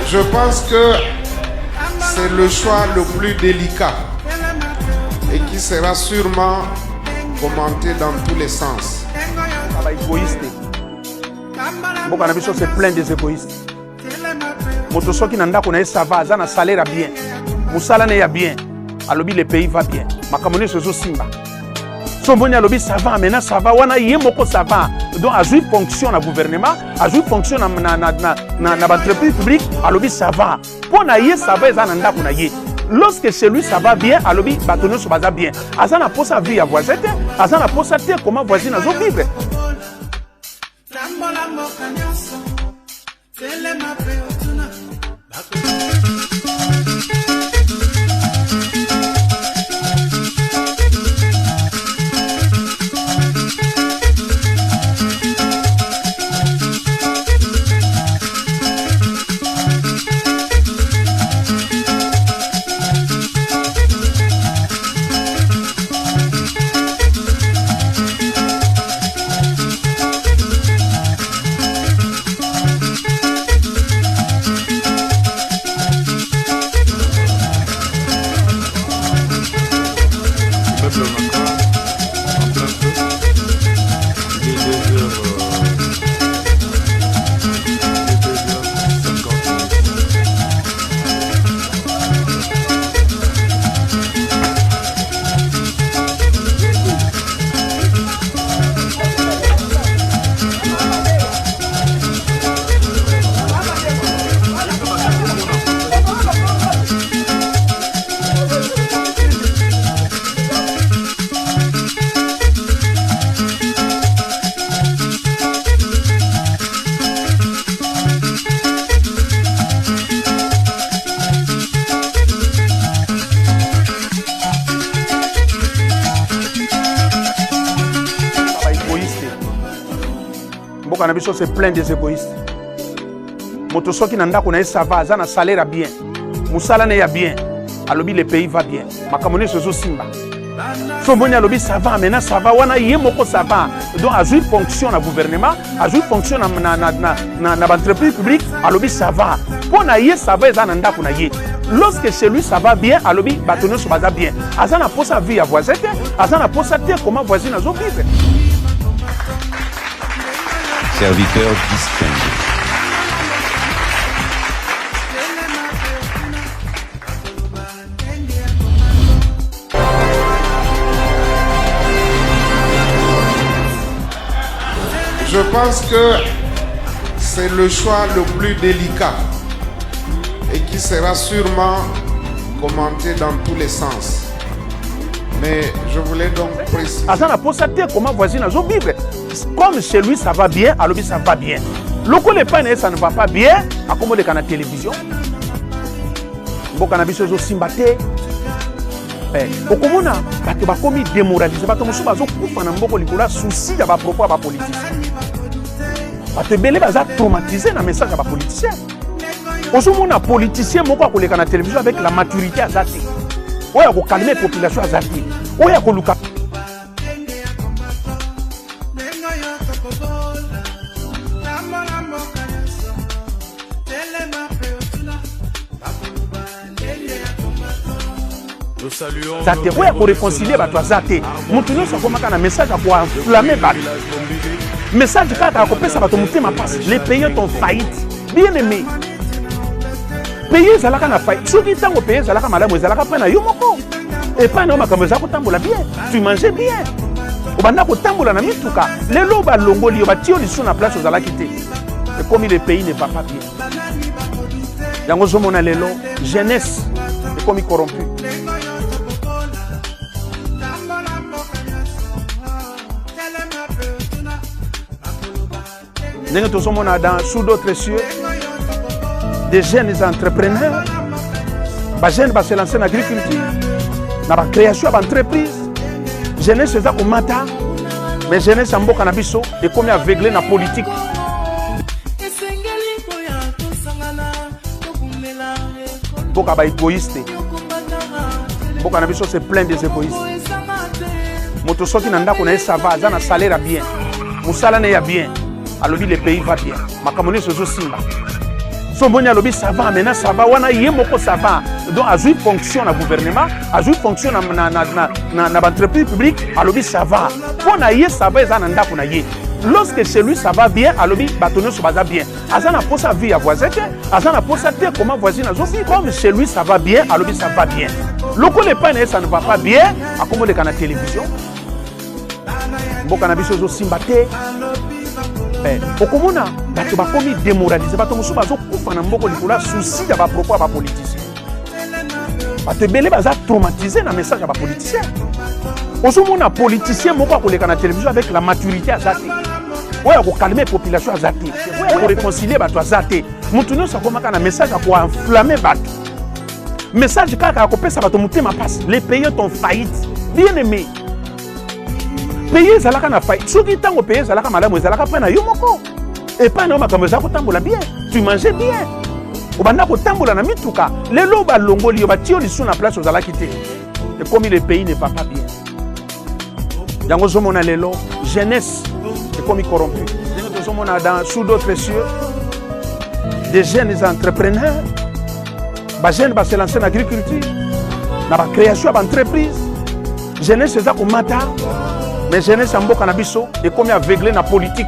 Je pense que c'est le choix le plus délicat et qui sera sûrement commenté dans tous les sens. Égoïste. Beaucoup de c'est plein des égoïstes. Moto soki nanda kona ça va, ça na salaire bien. Musala ne ya bien. Alobi le pays va bien. Makamoni sozo simba. Somboni alobi ça va, maintenant ça va. Wana yemoko ça va. Donc a joué fonction na gouvernement, a joué fonction na entreprise publique. Alobi ça va. Pour na ye ça va, ça nanda kona ye. Lorsque chez lui ça va bien, alobi batono so baza bien. Azana posa vie à voisin, azana posa te comment voisin azo vivre. C'est plein des égoïstes. Moto soki nanda kona ça va, ça na salaire bien. Musala ne ya bien. Alobi le pays va bien. Makamoni sozo simba. Somboni alobi ça va, maintenant ça va. Wana yemoko ça va. Donc a joué fonction na gouvernement, a joué fonction na entreprise publique. Alobi ça va. Pour na ye ça va, ça nanda kona ye. Lorsque chez lui ça va bien, alobi batono so baza bien. Azana posa vie à voisin, azana posa te comment voisin azo vivre. Serviteur distingué. Je pense que c'est le choix le plus délicat et qui sera sûrement commenté dans tous les sens. Mais je voulais donc préciser. Azana posa te comment voisin azo vivre. Comme chez lui ça va bien, alors ça va bien. Loco les panes ça ne va pas bien, à comme les canaux télévision. Bon cannabis zo simbate. Au commun bato ba komi démoraliser bato musu bazo kufa na mboko likola souci ya ba propos ba politicien. Bato belé baza traumatisé na message ya ba politicien. Osomona politicien moko akoleka na télévision avec la maturité azati. Oya ko calmer population azati. Oya ko luka Zate, ouais, pour réconcilier, bah, toi, Zate. Mon tournoi, ça commence à un message à quoi enflammer, bah. Message, quand tu as coupé, ça va te monter ma passe. Les pays ont faillite. Bien aimé. Pays, ça l'a faillite. Ceux qui t'ont payé, ça l'a madame, ça l'a pris à Yomoko. Et pas non, comme ça, tu bien. Tu mangeais bien. Au banda, tu tambola na mituka. Les lobes longoli, au bâtiment, ils sont en place, aux ala quitté. Et comme le pays ne va pas bien. Yango zomona lelo, jeunesse, et comme il corrompu. Nous sommes sous d'autres cieux, des jeunes entrepreneurs, des jeunes qui se lancent dans l'agriculture, dans la création d'entreprises. Jeunesse c'est ça qu'on mata, mais jeunesse en boka na biso et comme aveuglé dans la politique. Boka ba égoïste. Boka na biso c'est plein des égoïstes. Moto soki nanda kona ça va, ça na salaire bien. Musala ne ya bien. Alors le pays va bien. Makamoni sozo simba. Somboni alobi ça va, maintenant ça va, wana yemoko ça va. Donc a joué fonction na gouvernement, a joué fonction na entreprise publique, alobi ça va. Pour na yé ça va, ezana ndako na yé. Lorsque chez lui ça va bien, alobi batono so baza bien. Azana pour sa vie à voisin, azana pour sa terre comment voisine azofi, comme chez lui ça va bien, alobi ça va bien. Loko le pas ça ne va pas bien, à comme de la télévision. Mboka na biso zo simbate. Okomona bato bakomi démoraliser bato mosusu bazokufa na mboko likolo souci ya ba propos ba politicien. Bato ebele baza traumatisé na message ya ba politicien. Ozomona politicien moko akoleka na télévision avec la maturité azate. Oya ko calmer population azate. Oya ko réconcilier bato azate. Mutu nyonso akomaka na message ya ko enflammer bato. Message kaka akopesa bato mutema passe. Les pays ont faillite. Bien aimé. Pays zalaka na faillite. Soki tango pays zalaka malamu zalaka pa na yo moko. Et pas na makambo za ko tambola bien. Tu mangeais bien. Obanda ko tambola na mituka. Lelo ba longoli yo ba tio lisu na place ozala kité. Et comme le pays ne va pas bien. Yango zomona lelo jeunesse est comme corrompu. Yango zomona dans sous d'autres cieux des jeunes entrepreneurs. Ba jeunes ba se lancer en agriculture. Na ba création d'entreprise. Jeunesse za ko mata. Mais jeunesse en mboka na biso est comme aveuglé na politique.